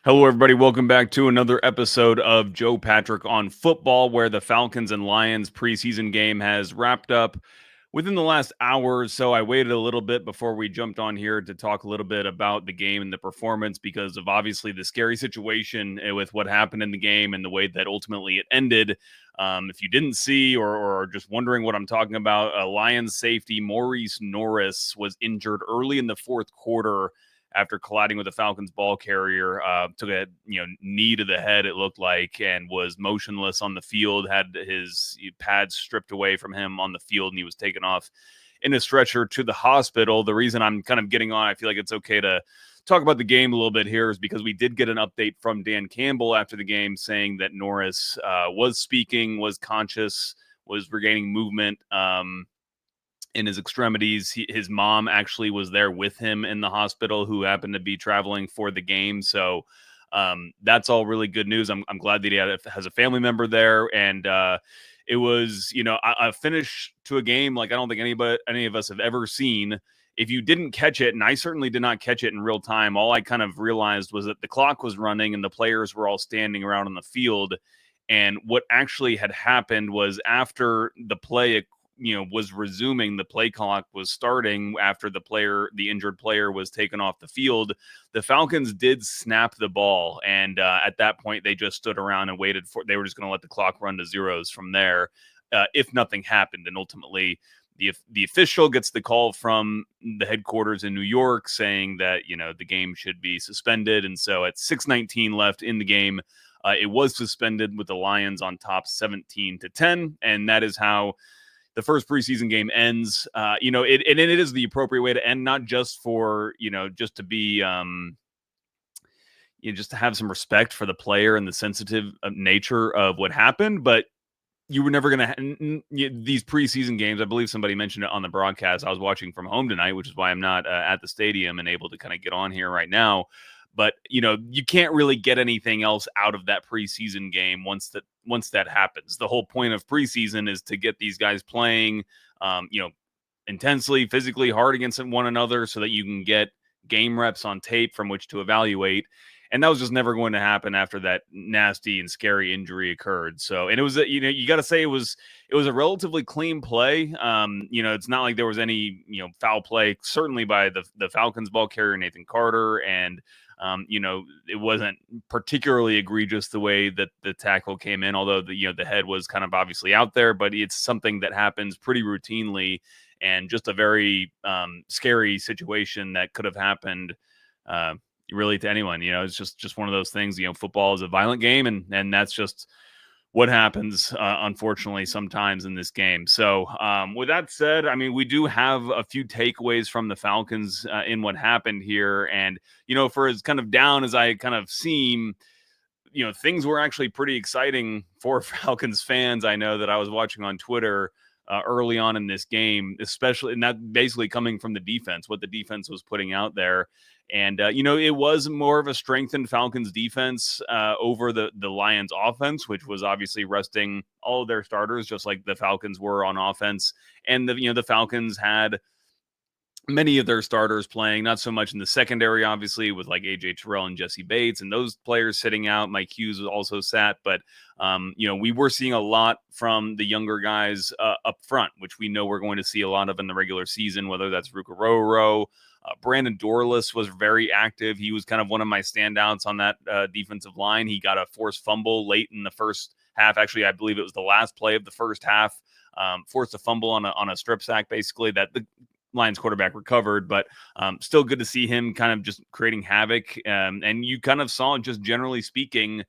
Hello, everybody. Welcome back to another episode of Joe Patrick on Football, where the Falcons and Lions preseason game has wrapped up within the last hour or so. I waited a little bit before we jumped on here to talk a little bit about the game and the performance because of obviously the scary situation with what happened in the game and the way that ultimately it ended. If you didn't see or are just wondering what I'm talking about, Lions safety Maurice Norris was injured early in the fourth quarter after colliding with a Falcons ball carrier. Took a knee to the head, it looked like, and was motionless on the field. Had his pads stripped away from him on the field, and he was taken off in a stretcher to the hospital. The reason I'm kind of getting on, I feel like it's okay to talk about the game a little bit here, is because we did get an update from Dan Campbell after the game saying that Norris was speaking, was conscious, was regaining movement. In his extremities. His mom actually was there with him in the hospital, who happened to be traveling for the game. So that's all really good news. I'm glad that he has a family member there. And it was, a finish to a game like I don't think any of us have ever seen. If you didn't catch it, and I certainly did not catch it in real time, all I kind of realized was that the clock was running and the players were all standing around on the field. And what actually had happened was after the play was resuming, the play clock was starting after the injured player was taken off the field. The Falcons did snap the ball, and at that point they just stood around and waited for, they were just going to let the clock run to zeros from there if nothing happened. And ultimately the official gets the call from the headquarters in New York saying that the game should be suspended. And so at 6:19 left in the game, it was suspended with the Lions on top 17-10, and that is how the first preseason game ends. It is the appropriate way to end, not just for, just to be, just to have some respect for the player and the sensitive nature of what happened, but you were never going to these preseason games. I believe somebody mentioned it on the broadcast. I was watching from home tonight, which is why I'm not at the stadium and able to kind of get on here right now. But you can't really get anything else out of that preseason game once that happens. The whole point of preseason is to get these guys playing, intensely, physically hard against one another, so that you can get game reps on tape from which to evaluate. And that was just never going to happen after that nasty and scary injury occurred. So, and it was, you got to say it was a relatively clean play. It's not like there was any, foul play, certainly by the Falcons ball carrier, Nathan Carter. And, it wasn't particularly egregious the way that the tackle came in, although the head was kind of obviously out there, but it's something that happens pretty routinely, and just a very scary situation that could have happened really to anyone. It's just one of those things. Football is a violent game, and that's just what happens, unfortunately, sometimes in this game. So with that said, I mean, we do have a few takeaways from the Falcons in what happened here. And, for as kind of down as I kind of seem, things were actually pretty exciting for Falcons fans. I know that I was watching on Twitter early on in this game, especially, and that basically coming from the defense, what the defense was putting out there. And, it was more of a strengthened Falcons defense over the Lions offense, which was obviously resting all of their starters, just like the Falcons were on offense. And, the Falcons had many of their starters playing, not so much in the secondary, obviously, with like AJ Terrell and Jesse Bates and those players sitting out. Mike Hughes was also sat, but we were seeing a lot from the younger guys up front, which we know we're going to see a lot of in the regular season, whether that's Ruka Roro. Brandon Dorlus was very active. He was kind of one of my standouts on that defensive line. He got a forced fumble late in the first half. Actually, I believe it was the last play of the first half. Forced a fumble on a strip sack, basically, that the Lions quarterback recovered, but still good to see him kind of just creating havoc. And you kind of saw, just generally speaking,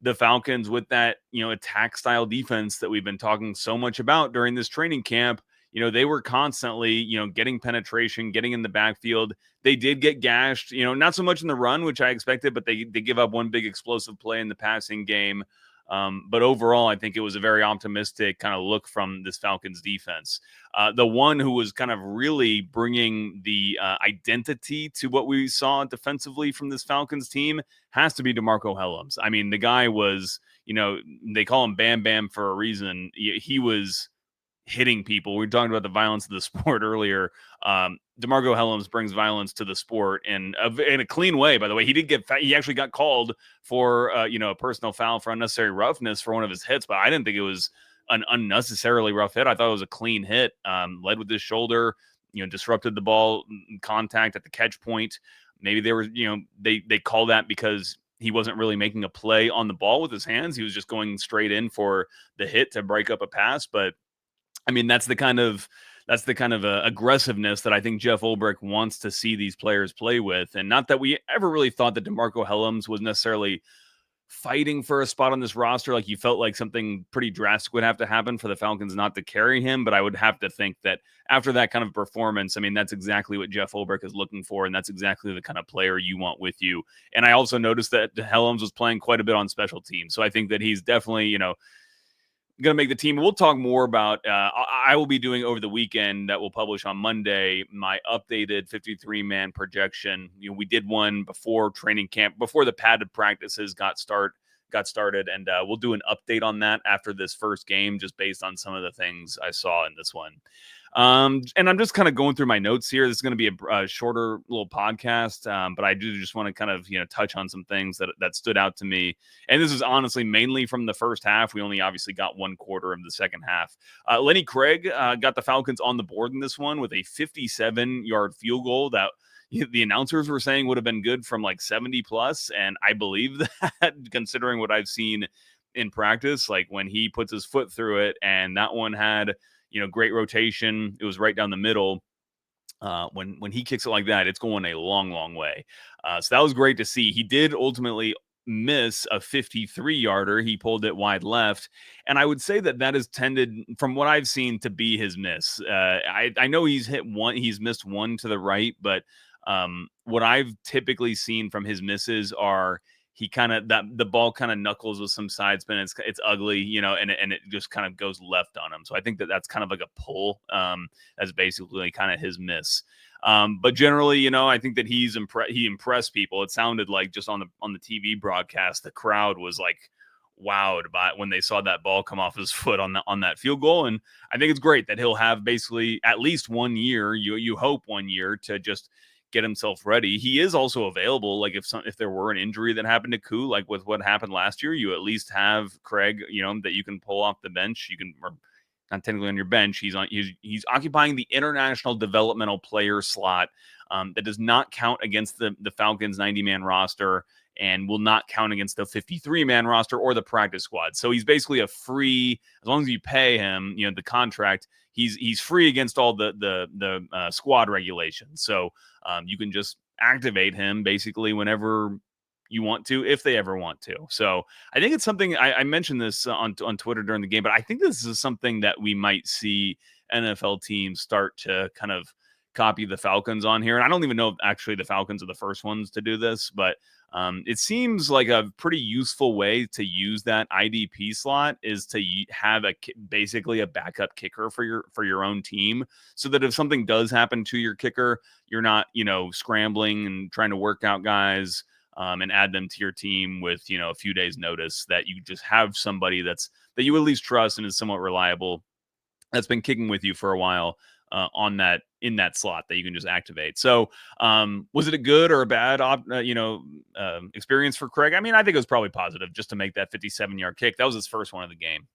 the Falcons with that, attack style defense that we've been talking so much about during this training camp. They were constantly, getting penetration, getting in the backfield. They did get gashed, not so much in the run, which I expected, but they give up one big explosive play in the passing game. But overall, I think it was a very optimistic kind of look from this Falcons defense. The one who was kind of really bringing the identity to what we saw defensively from this Falcons team has to be DeMarco Hellams. I mean, the guy was, they call him Bam Bam for a reason. He was hitting people. We were talking about the violence of the sport earlier. DeMarco Hellams brings violence to the sport in a clean way. By the way, he actually got called for a personal foul for unnecessary roughness for one of his hits, but I didn't think it was an unnecessarily rough hit. I thought it was a clean hit. Led with his shoulder, disrupted the ball contact at the catch point. Maybe they were, they call that because he wasn't really making a play on the ball with his hands. He was just going straight in for the hit to break up a pass. But I mean, that's the kind of aggressiveness that I think Jeff Ulbrich wants to see these players play with. And not that we ever really thought that DeMarco Hellams was necessarily fighting for a spot on this roster. Like, you felt like something pretty drastic would have to happen for the Falcons not to carry him. But I would have to think that after that kind of performance, I mean, that's exactly what Jeff Ulbrich is looking for. And that's exactly the kind of player you want with you. And I also noticed that Hellams was playing quite a bit on special teams. So I think that he's definitely, going to make the team. We'll talk more about, I will be doing over the weekend that we'll publish on Monday, my updated 53-man projection. We did one before training camp, before the padded practices got started. And we'll do an update on that after this first game, just based on some of the things I saw in this one. And I'm just kind of going through my notes here. This is going to be a shorter little podcast, but I do just want to kind of, touch on some things that stood out to me. And this is honestly mainly from the first half. We only obviously got one quarter of the second half. Lenny Craig got the Falcons on the board in this one with a 57-yard field goal that the announcers were saying would have been good from like 70 plus. And I believe that, considering what I've seen in practice, like when he puts his foot through it, and that one had, great rotation. It was right down the middle. When he kicks it like that, it's going a long, long way. So that was great to see. He did ultimately miss a 53-yarder. He pulled it wide left. And I would say that is tended, from what I've seen, to be his miss. I know he's missed one to the right, but what I've typically seen from his misses are the ball kind of knuckles with some side spin. It's ugly, and it just kind of goes left on him. So I think that's kind of like a pull. That's basically kind of his miss. But generally, I think that he impressed people. It sounded like just on the TV broadcast, the crowd was like wowed by when they saw that ball come off his foot on that field goal. And I think it's great that he'll have basically at least 1 year. You hope 1 year to just get himself ready. He is also available. Like if there were an injury that happened to Koo, like with what happened last year, you at least have Craig, that you can pull off the bench. You can, or not technically on your bench. He's occupying the international developmental player slot that does not count against the Falcons 90-man roster and will not count against the 53-man roster or the practice squad. So he's basically a free, as long as you pay him, the contract, he's free against all the squad regulations. So you can just activate him basically whenever you want to, if they ever want to. So I think it's something, I mentioned this on Twitter during the game, but I think this is something that we might see NFL teams start to kind of copy the Falcons on here. And I don't even know if actually the Falcons are the first ones to do this, but it seems like a pretty useful way to use that IDP slot is to have basically a backup kicker for your own team, so that if something does happen to your kicker, you're not, scrambling and trying to work out guys and add them to your team with, a few days notice. That you just have somebody that you at least trust and is somewhat reliable, that's been kicking with you for a while in that slot that you can just activate. So was it a good or a bad experience for Craig? I mean, I think it was probably positive just to make that 57-yard kick. That was his first one of the game.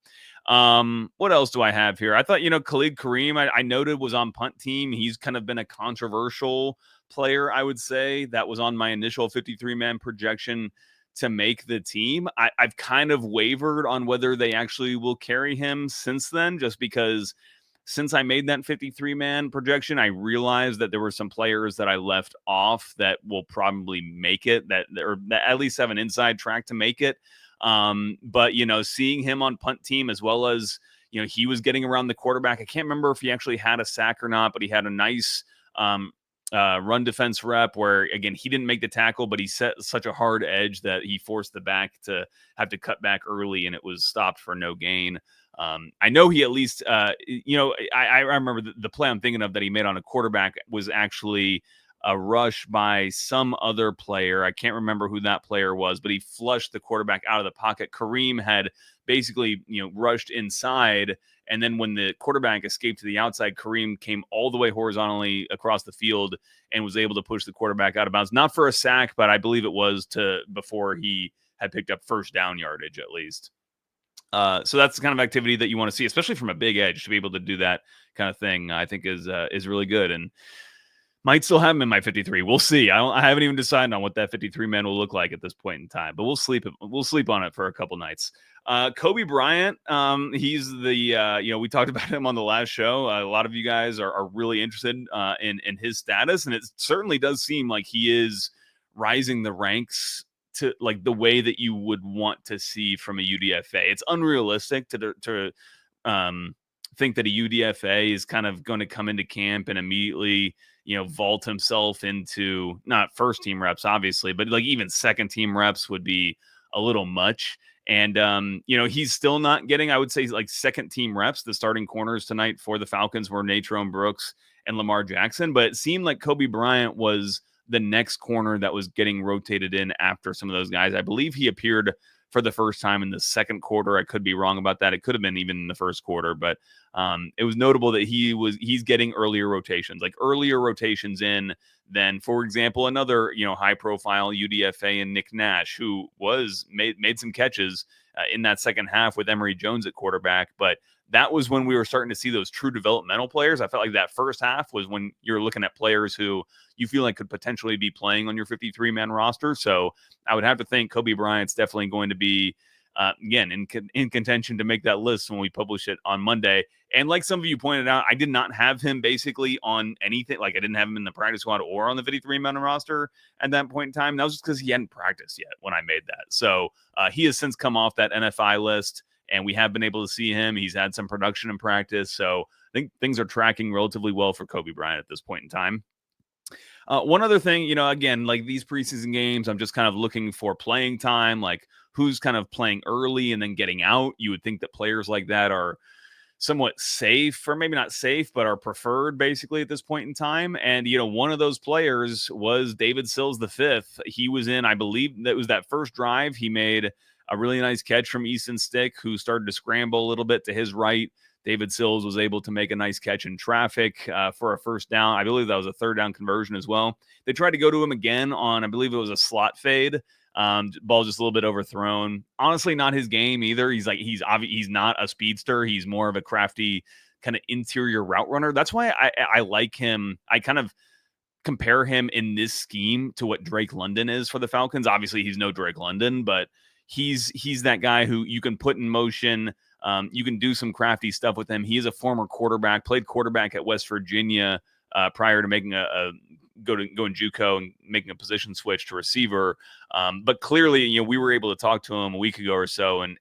What else do I have here? I thought, Khalid Kareem, I noted, was on punt team. He's kind of been a controversial player, I would say. That was on my initial 53-man projection to make the team. I've kind of wavered on whether they actually will carry him since then, just because since I made that 53-man projection, I realized that there were some players that I left off that will probably make it, that at least have an inside track to make it. But, seeing him on punt team, as well as, he was getting around the quarterback. I can't remember if he actually had a sack or not, but he had a nice run defense rep where, again, he didn't make the tackle, but he set such a hard edge that he forced the back to have to cut back early, and it was stopped for no gain. I know he at least, I remember the play I'm thinking of that he made on a quarterback was actually a rush by some other player. I can't remember who that player was, but he flushed the quarterback out of the pocket. Kareem had basically, rushed inside. And then when the quarterback escaped to the outside, Kareem came all the way horizontally across the field and was able to push the quarterback out of bounds. Not for a sack, but I believe it was before he had picked up first down yardage at least. So that's the kind of activity that you want to see, especially from a big edge, to be able to do that kind of thing. I think is really good, and might still have him in my 53. We'll see. I haven't even decided on what that 53 man will look like at this point in time, but we'll sleep on it for a couple nights. Kobe Bryant, he's the we talked about him on the last show. A lot of you guys are really interested in his status, and it certainly does seem like he is rising the ranks to like the way that you would want to see from a UDFA. It's unrealistic to think that a UDFA is kind of going to come into camp and immediately, vault himself into not first team reps, obviously, but like even second team reps would be a little much. And, he's still not getting, I would say, like second team reps. The starting corners tonight for the Falcons were Natrone Brooks and Lamar Jackson, but it seemed like Kobe Bryant was the next corner that was getting rotated in after some of those guys. I believe he appeared for the first time in the second quarter. I could be wrong about that. It could have been even in the first quarter, but it was notable that he's getting earlier rotations in than, for example, another, high profile UDFA and Nick Nash, who was made some catches in that second half with Emory Jones at quarterback. But that was when we were starting to see those true developmental players. I felt like that first half was when you're looking at players who you feel like could potentially be playing on your 53-man roster. So I would have to think Kobe Bryant's definitely going to be, again, in contention to make that list when we publish it on Monday. And like some of you pointed out, I did not have him basically on anything. Like I didn't have him in the practice squad or on the 53-man roster at that point in time. That was just because he hadn't practiced yet when I made that. So he has since come off that NFI list, and we have been able to see him. He's had some production in practice. So I think things are tracking relatively well for Kobe Bryant at this point in time. One other thing, again, like these preseason games, I'm just kind of looking for playing time, like who's kind of playing early and then getting out. You would think that players like that are somewhat safe, or maybe not safe, but are preferred basically at this point in time. And, one of those players was David Sills the fifth. He was in, I believe that was that first drive. He made a really nice catch from Easton Stick, who started to scramble a little bit to his right. David Sills was able to make a nice catch in traffic for a first down. I believe that was a third down conversion as well. They tried to go to him again on, I believe it was a slot fade. Ball just a little bit overthrown. Honestly, not his game either. He's not a speedster. He's more of a crafty kind of interior route runner. That's why I like him. I kind of compare him in this scheme to what Drake London is for the Falcons. Obviously, he's no Drake London, but he's that guy who you can put in motion. You can do some crafty stuff with him. He is a former quarterback, played quarterback at West Virginia prior to making going JUCO and making a position switch to receiver. But clearly, we were able to talk to him a week ago or so, and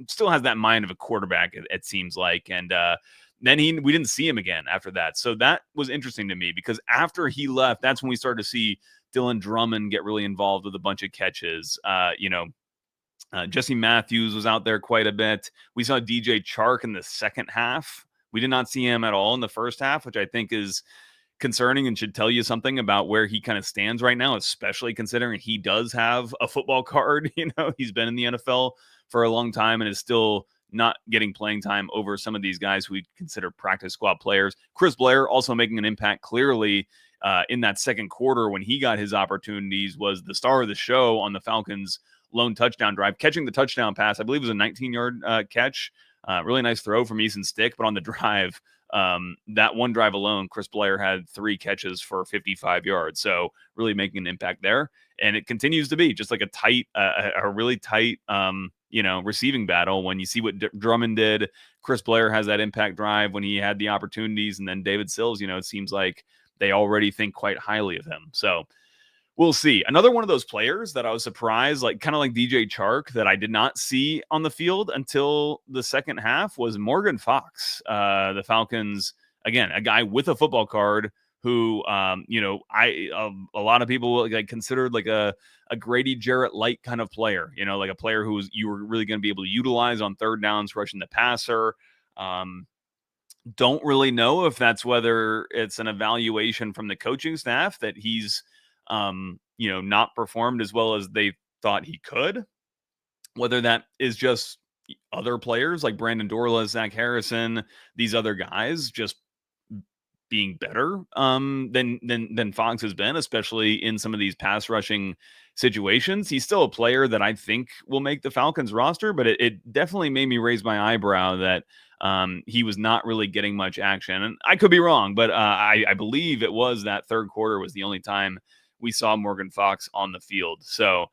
still has that mind of a quarterback. It seems like, and then we didn't see him again after that. So that was interesting to me, because after he left, that's when we started to see Dylan Drummond get really involved with a bunch of catches. Jesse Matthews was out there quite a bit. We saw DJ Chark in the second half. We did not see him at all in the first half, which I think is concerning and should tell you something about where he kind of stands right now, especially considering he does have a football card. He's been in the NFL for a long time and is still not getting playing time over some of these guys who we consider practice squad players. Chris Blair also making an impact clearly in that second quarter when he got his opportunities, was the star of the show on the Falcons' lone touchdown drive, catching the touchdown pass. I believe it was a 19-yard catch. Really nice throw from Easton Stick, but on the drive, that one drive alone, Chris Blair had 3 catches for 55 yards. So really making an impact there. And it continues to be just like a really tight, receiving battle. When you see what Drummond did, Chris Blair has that impact drive when he had the opportunities. And then David Sills, it seems like they already think quite highly of him. So we'll see. Another one of those players that I was surprised, kind of like DJ Chark, that I did not see on the field until the second half was Morgan Fox. The Falcons, again, a guy with a football card who, a lot of people considered like a Grady Jarrett light kind of player, like a player who you were really going to be able to utilize on third downs, rushing the passer. Don't really know if that's whether it's an evaluation from the coaching staff that he's, not performed as well as they thought he could, whether that is just other players like Brandon Dorla, Zach Harrison, these other guys just being better than Fox has been, especially in some of these pass rushing situations. He's still a player that I think will make the Falcons roster, but it definitely made me raise my eyebrow that he was not really getting much action. And I could be wrong, but I believe it was that third quarter was the only time we saw Morgan Fox on the field. So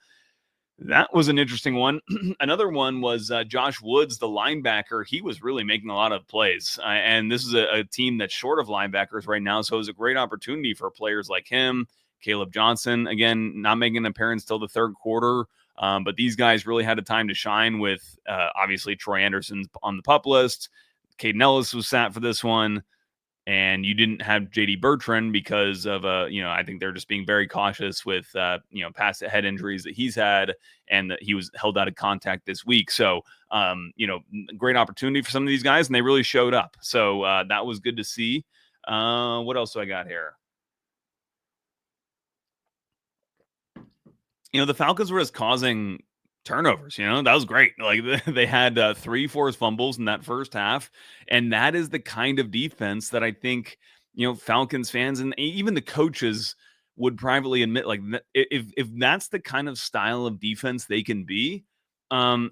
that was an interesting one. Another one was Josh Woods, the linebacker. He was really making a lot of plays. And this is a team that's short of linebackers right now. So it was a great opportunity for players like him. Caleb Johnson, again, not making an appearance till the third quarter. But these guys really had a time to shine with, obviously, Troy Anderson on the PUP list. Caden Ellis was sat for this one. And you didn't have JD Bertrand because of I think they're just being very cautious with past head injuries that he's had, and that he was held out of contact this week. So great opportunity for some of these guys, and they really showed up. So that was good to see. What else do I got here? The Falcons were just causing turnovers. That was great. Like they had 3 forced fumbles in that first half, and that is the kind of defense that I think Falcons fans and even the coaches would privately admit, like, if that's the kind of style of defense they can be,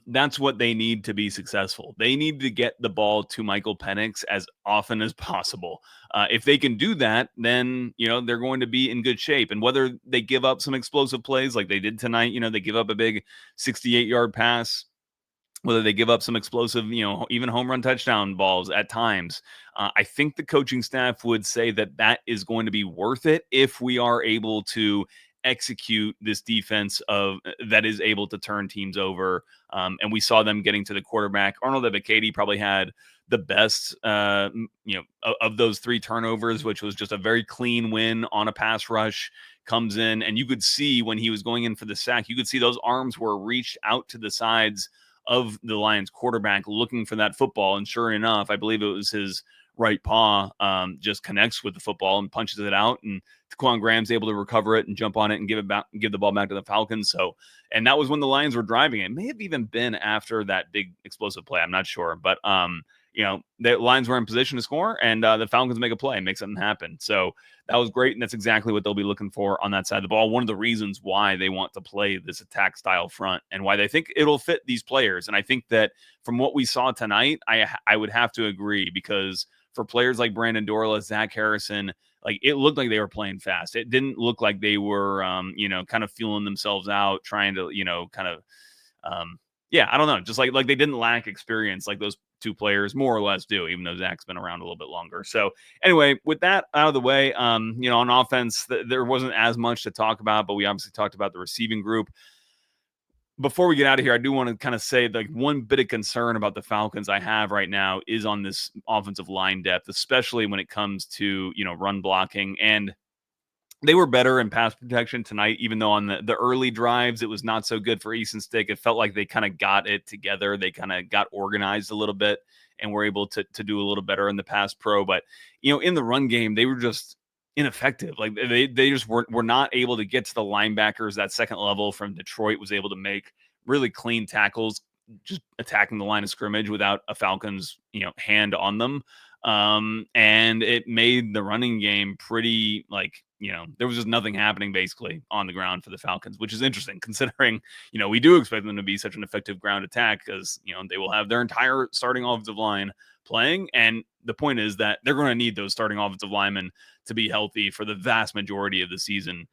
that's what they need to be successful. They need to get the ball to Michael Penix as often as possible. If they can do that, then they're going to be in good shape. And whether they give up some explosive plays like they did tonight, they give up a big 68-yard pass, whether they give up some explosive, even home run touchdown balls at times. I think the coaching staff would say that that is going to be worth it if we are able to execute this defense that is able to turn teams over. And we saw them getting to the quarterback. Arnold Ebiketie probably had the best, of those 3 turnovers, which was just a very clean win on a pass rush. Comes in, and you could see when he was going in for the sack, you could see those arms were reached out to the sides of the Lions quarterback looking for that football. And sure enough, I believe it was his right paw just connects with the football and punches it out. And Taquan Graham's able to recover it and jump on it and give the ball back to the Falcons. So, and that was when the Lions were driving. It may have even been after that big explosive play. I'm not sure, but the Lions were in position to score, and the Falcons make a play and make something happen. So that was great, and that's exactly what they'll be looking for on that side of the ball. One of the reasons why they want to play this attack style front and why they think it'll fit these players. And I think that from what we saw tonight, I would have to agree, because for players like Brandon Dorla, Zach Harrison, like, it looked like they were playing fast. It didn't look like they were, kind of feeling themselves out, trying to, I don't know, just like they didn't lack experience like those 2 players more or less do, even though Zach's been around a little bit longer. So anyway, with that out of the way, on offense, there wasn't as much to talk about, but we obviously talked about the receiving group. Before we get out of here, I do want to kind of say, like, one bit of concern about the Falcons I have right now is on this offensive line depth, especially when it comes to, run blocking. And they were better in pass protection tonight, even though on the early drives, it was not so good for Easton Stick. It felt like they kind of got it together. They kind of got organized a little bit and were able to do a little better in the pass pro. But, in the run game, they were just ineffective. Like, they just were not able to get to the linebackers. That second level from Detroit was able to make really clean tackles, just attacking the line of scrimmage without a Falcons, hand on them. And it made the running game pretty, like, there was just nothing happening basically on the ground for the Falcons, which is interesting considering, we do expect them to be such an effective ground attack, because, they will have their entire starting offensive line playing. And the point is that they're going to need those starting offensive linemen to be healthy for the vast majority of the season,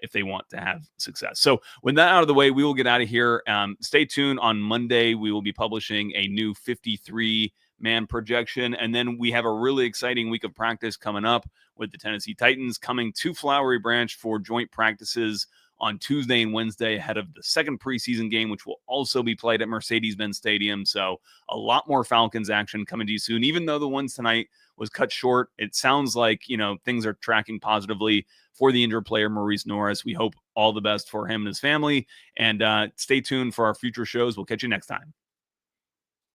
if they want to have success. So with that out of the way, we will get out of here. Stay tuned. On Monday, we will be publishing a new 53-man projection. And then we have a really exciting week of practice coming up with the Tennessee Titans coming to Flowery Branch for joint practices on Tuesday and Wednesday ahead of the second preseason game, which will also be played at Mercedes-Benz Stadium. So a lot more Falcons action coming to you soon. Even though the ones tonight was cut short, it sounds like, things are tracking positively for the injured player, Maurice Norris. We hope all the best for him and his family. And stay tuned for our future shows. We'll catch you next time.